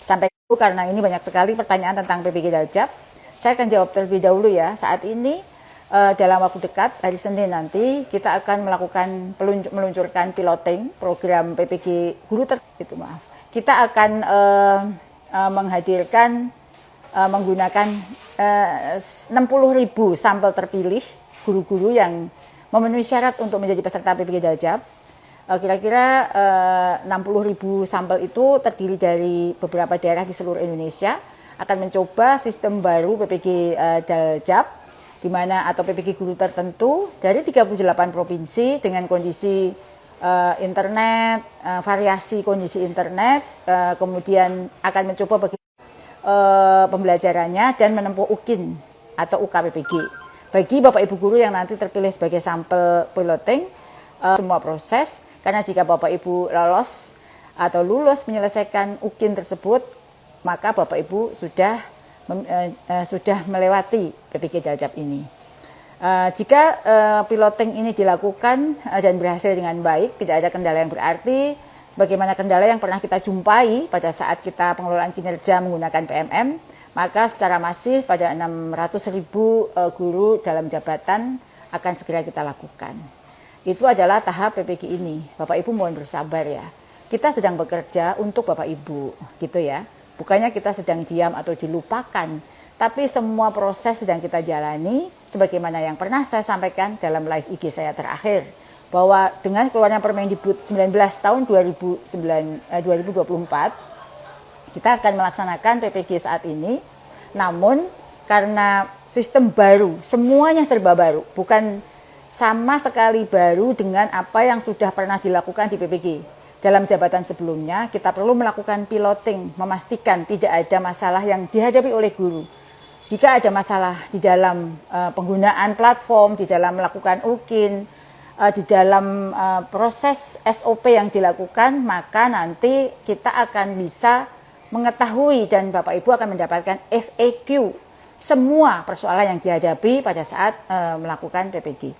sampai dulu karena ini banyak sekali pertanyaan tentang PPG Daljab. Saya akan jawab terlebih dahulu ya. Saat ini dalam waktu dekat hari Senin nanti kita akan melakukan meluncurkan piloting program PPG guru Kita akan menghadirkan menggunakan 60.000 sampel terpilih guru-guru yang memenuhi syarat untuk menjadi peserta PPG Daljab. Kira-kira 60.000 sampel itu terdiri dari beberapa daerah di seluruh Indonesia akan mencoba sistem baru PPG Daljab di mana atau PPG guru tertentu dari 38 provinsi dengan kondisi internet, variasi kondisi internet, kemudian akan mencoba pembelajarannya dan menempuh UKIN atau UKPPG. Bagi Bapak Ibu guru yang nanti terpilih sebagai sampel piloting, semua proses, karena jika Bapak Ibu lolos atau lulus menyelesaikan UKIN tersebut, maka Bapak Ibu sudah melewati PPG Daljab ini. Jika piloting ini dilakukan dan berhasil dengan baik, tidak ada kendala yang berarti, sebagaimana kendala yang pernah kita jumpai pada saat kita pengelolaan kinerja menggunakan PMM, maka secara masif pada 600.000 guru dalam jabatan akan segera kita lakukan. Itu adalah tahap PPG ini. Bapak Ibu mohon bersabar ya. Kita sedang bekerja untuk Bapak Ibu, gitu ya. Bukannya kita sedang diam atau dilupakan, tapi semua proses sedang kita jalani sebagaimana yang pernah saya sampaikan dalam live IG saya terakhir, bahwa dengan keluarnya Permendikbud 19 tahun 2024, kita akan melaksanakan PPG saat ini, namun karena sistem baru, semuanya serba baru, bukan sama sekali baru dengan apa yang sudah pernah dilakukan di PPG. Dalam jabatan sebelumnya, kita perlu melakukan piloting, memastikan tidak ada masalah yang dihadapi oleh guru. Jika ada masalah di dalam penggunaan platform, di dalam melakukan UKIN, di dalam proses SOP yang dilakukan, maka nanti kita akan bisa mengetahui dan Bapak Ibu akan mendapatkan FAQ, semua persoalan yang dihadapi pada saat melakukan PPG.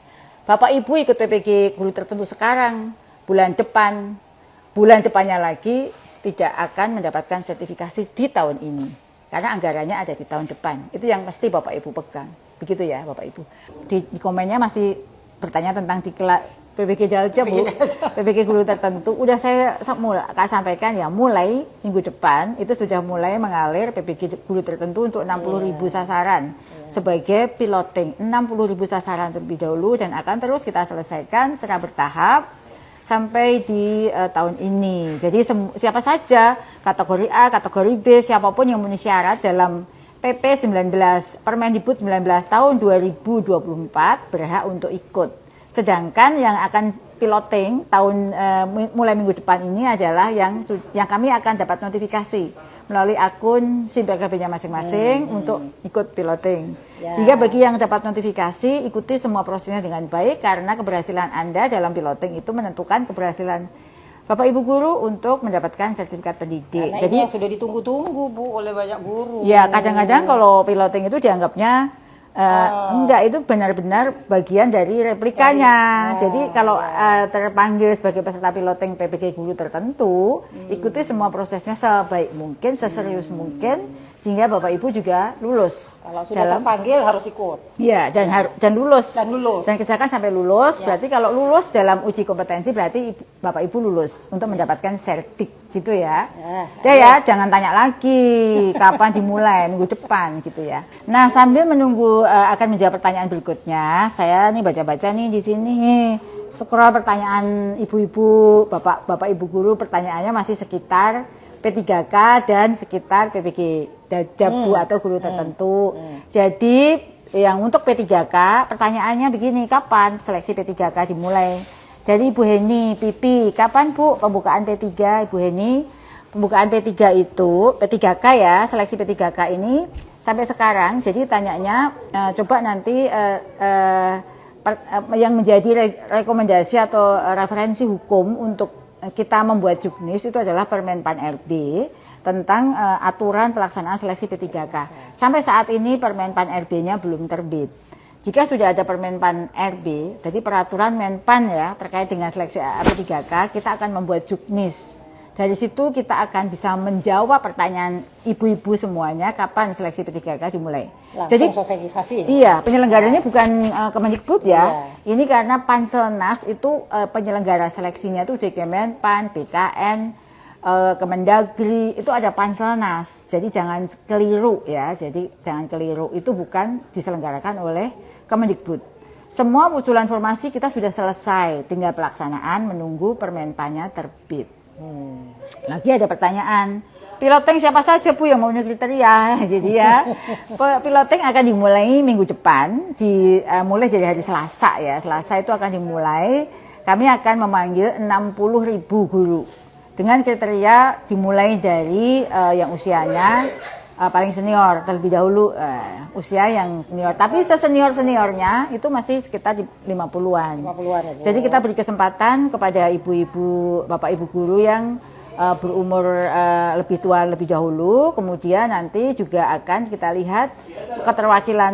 Bapak Ibu ikut PPG guru tertentu sekarang, bulan depannya lagi tidak akan mendapatkan sertifikasi di tahun ini karena anggarannya ada di tahun depan. Itu yang mesti Bapak Ibu pegang. Begitu ya Bapak Ibu. Di komennya masih bertanya tentang PPG Daljab, Bu. PPG guru tertentu udah saya sampaikan ya, mulai minggu depan itu sudah mulai mengalir PPG guru tertentu untuk 60.000 sasaran sebagai piloting. 60.000 sasaran terlebih dahulu dan akan terus kita selesaikan secara bertahap sampai di tahun ini. Jadi siapa saja, kategori A, kategori B, siapapun yang memenuhi syarat dalam PP 19, Permendikbud 19 tahun 2024 berhak untuk ikut. Sedangkan yang akan piloting mulai minggu depan ini adalah yang kami akan dapat notifikasi melalui akun SIM PKB-nya masing-masing untuk ikut piloting. Sehingga bagi yang dapat notifikasi, ikuti semua prosesnya dengan baik karena keberhasilan Anda dalam piloting itu menentukan keberhasilan Bapak Ibu guru untuk mendapatkan sertifikat pendidik. Karena jadi sudah ditunggu-tunggu Bu oleh banyak guru. Ya, kadang-kadang kalau piloting itu dianggapnya enggak, itu benar-benar bagian dari replikanya. Jadi kalau terpanggil sebagai peserta piloting PPG guru tertentu, ikuti semua prosesnya sebaik mungkin, seserius mungkin, sehingga Bapak Ibu juga lulus. Kalau sudah terpanggil harus ikut. Iya, dan lulus. Dan kerjakan sampai lulus. Ya. Berarti kalau lulus dalam uji kompetensi berarti Bapak Ibu lulus untuk mendapatkan sertik. Gitu ya. Ya, jangan tanya lagi kapan dimulai, minggu depan gitu ya. Nah, sambil menunggu akan menjawab pertanyaan berikutnya, saya nih baca-baca nih di sini scroll pertanyaan ibu-ibu, bapak ibu guru, pertanyaannya masih sekitar P3K dan sekitar PPG Daljab atau guru tertentu. Jadi yang untuk P3K pertanyaannya begini, kapan seleksi P3K dimulai? Dari Ibu Heni Pipi, kapan Bu pembukaan P3 Ibu Heni? Pembukaan P3 itu, P3K ya, seleksi P3K ini sampai sekarang, jadi tanyanya coba nanti yang menjadi rekomendasi atau referensi hukum untuk kita membuat juknis itu adalah Permenpan RB tentang aturan pelaksanaan seleksi P3K. Sampai saat ini Permenpan RB-nya belum terbit. Jika sudah ada Permenpan RB, jadi peraturan Menpan ya terkait dengan seleksi P3K, kita akan membuat juknis Dari situ kita akan bisa menjawab pertanyaan ibu-ibu semuanya kapan seleksi P3K dimulai. Langsung sosialisasi. Iya, penyelenggaranya bukan Kemendikbud ya. Iya. Ini karena Panselnas itu penyelenggara seleksinya itu Dikemen, PAN, BKN, Kemendagri, itu ada Panselnas. Jadi jangan keliru ya. Jadi jangan keliru, itu bukan diselenggarakan oleh Kemendikbud. Semua usulan formasi kita sudah selesai, tinggal pelaksanaan menunggu Permenpannya terbit. Lagi ada pertanyaan, piloting siapa saja Bu yang memenuhi kriteria? Jadi ya, piloting akan dimulai minggu depan, mulai dari hari Selasa ya. Selasa itu akan dimulai, kami akan memanggil 60.000 guru. Dengan kriteria dimulai dari yang usianya paling senior terlebih dahulu, usia yang senior. Tapi sesenior-seniornya itu masih sekitar di 50-an. 50-an ya, Bu. Jadi kita beri kesempatan kepada ibu-ibu, bapak ibu guru yang berumur lebih tua lebih dahulu. Kemudian nanti juga akan kita lihat keterwakilan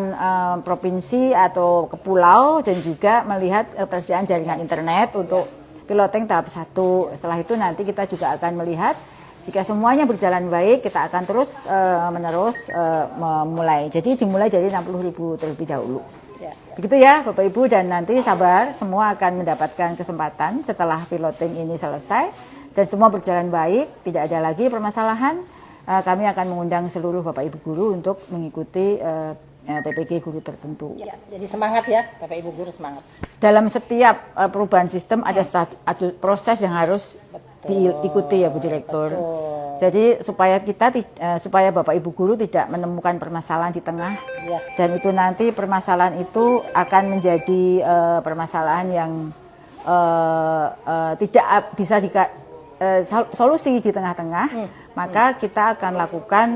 provinsi atau ke pulau dan juga melihat ketersediaan jaringan internet untuk piloting tahap 1. Setelah itu nanti kita juga akan melihat jika semuanya berjalan baik, kita akan terus menerus memulai. Jadi dimulai dari 60.000 terlebih dahulu. Ya. Begitu ya Bapak Ibu, dan nanti sabar, semua akan mendapatkan kesempatan setelah piloting ini selesai dan semua berjalan baik, tidak ada lagi permasalahan. Kami akan mengundang seluruh Bapak Ibu guru untuk mengikuti PPG guru tertentu. Ya, jadi semangat ya, Bapak Ibu guru semangat. Dalam setiap perubahan sistem ada satu proses yang harus diikuti ya Bu Direktur. Betul. Jadi supaya Bapak Ibu guru tidak menemukan permasalahan di tengah, Ya. dan itu nanti permasalahan itu akan menjadi permasalahan yang tidak bisa solusi di tengah-tengah, maka kita akan lakukan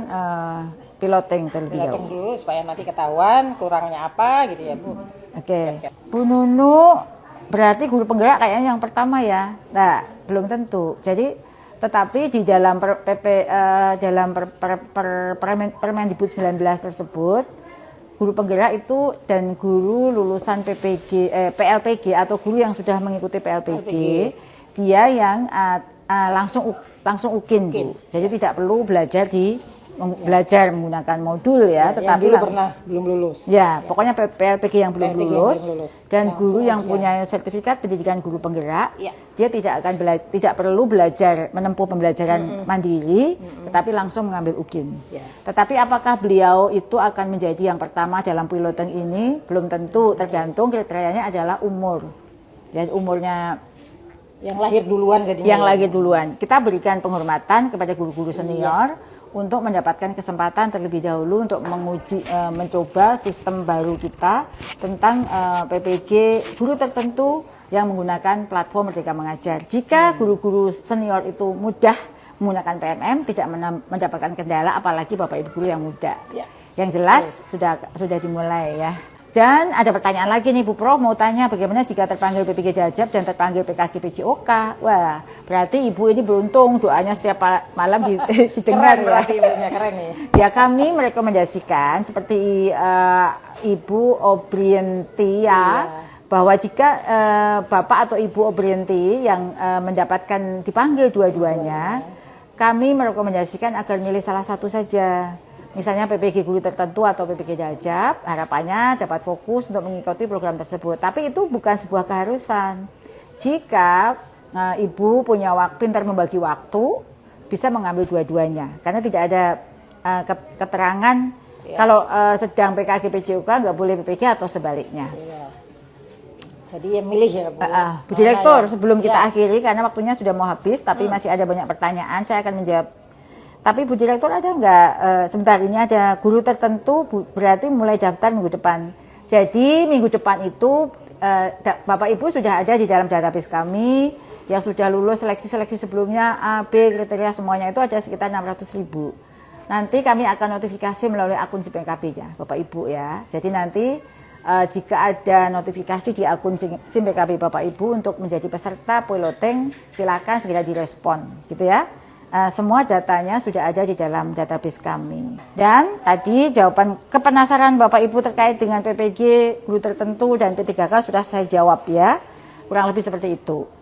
piloting terlebih Piloting dahulu. dulu supaya nanti ketahuan kurangnya apa gitu ya Bu. Oke, Siap. Bu Nunu berarti guru penggerak kayaknya yang pertama ya. Nah, belum tentu. Jadi, tetapi di dalam Permendikbud 19 tersebut, guru penggerak itu dan guru lulusan PLPG atau guru yang sudah mengikuti PLPG, dia yang langsung UKIN, Bu. Jadi tidak perlu belajar menggunakan modul ya, tetapi yang dulu belum lulus. Ya, pokoknya PLPG yang belum PLPG yang lulus belum lulus. dan Langsung guru yang aja. punya sertifikat pendidikan guru penggerak, Ya. dia tidak perlu belajar menempuh pembelajaran mandiri, tetapi langsung mengambil UKIN. Ya. Tetapi apakah beliau itu akan menjadi yang pertama dalam piloting ini? Belum tentu, tergantung kriterianya adalah umur. Ya, umurnya Yang lahir duluan jadinya. yang lagi duluan. Kita berikan penghormatan kepada guru-guru senior untuk mendapatkan kesempatan terlebih dahulu untuk mencoba sistem baru kita tentang PPG guru tertentu yang menggunakan platform Merdeka Mengajar. Jika guru-guru senior itu mudah menggunakan PMM, tidak mendapatkan kendala, apalagi Bapak Ibu guru yang muda. Ya. Yang jelas sudah dimulai ya. Dan ada pertanyaan lagi nih Bu Prof, mau tanya bagaimana jika terpanggil PPG Jajab dan terpanggil PKG PJOK? Wah, berarti Ibu ini beruntung, doanya setiap malam didengar Keren ya. berarti ibunya, keren nih. Ya, kami merekomendasikan seperti Ibu Obrienti ya, bahwa jika Bapak atau Ibu Obrienti yang mendapatkan dipanggil dua-duanya, kami merekomendasikan agar milih salah satu saja. Misalnya PPG guru tertentu atau PPG Jajab, harapannya dapat fokus untuk mengikuti program tersebut. Tapi itu bukan sebuah keharusan. Jika Ibu punya pintar membagi waktu, bisa mengambil dua-duanya. Karena tidak ada keterangan kalau sedang PKG PJOK nggak boleh PPG atau sebaliknya. Iya. Jadi yang milih ya Bu. Bu Direktur, Mana sebelum kita ya. akhiri karena waktunya sudah mau habis, tapi masih ada banyak pertanyaan, saya akan menjawab. Tapi Bu Direktur ada nggak, sebentar ini ada guru tertentu, berarti mulai daftar minggu depan. Jadi minggu depan itu Bapak Ibu sudah ada di dalam database kami, yang sudah lulus seleksi-seleksi sebelumnya, A, B, kriteria semuanya itu ada sekitar 600.000. Nanti kami akan notifikasi melalui akun SIMPKB-nya, Bapak Ibu ya. Jadi nanti jika ada notifikasi di akun SIMPKB Bapak Ibu untuk menjadi peserta piloting, silakan segera direspon, gitu ya. Semua datanya sudah ada di dalam database kami. Dan tadi jawaban kepenasaran Bapak Ibu terkait dengan PPG guru tertentu dan P3K sudah saya jawab ya. Kurang lebih seperti itu.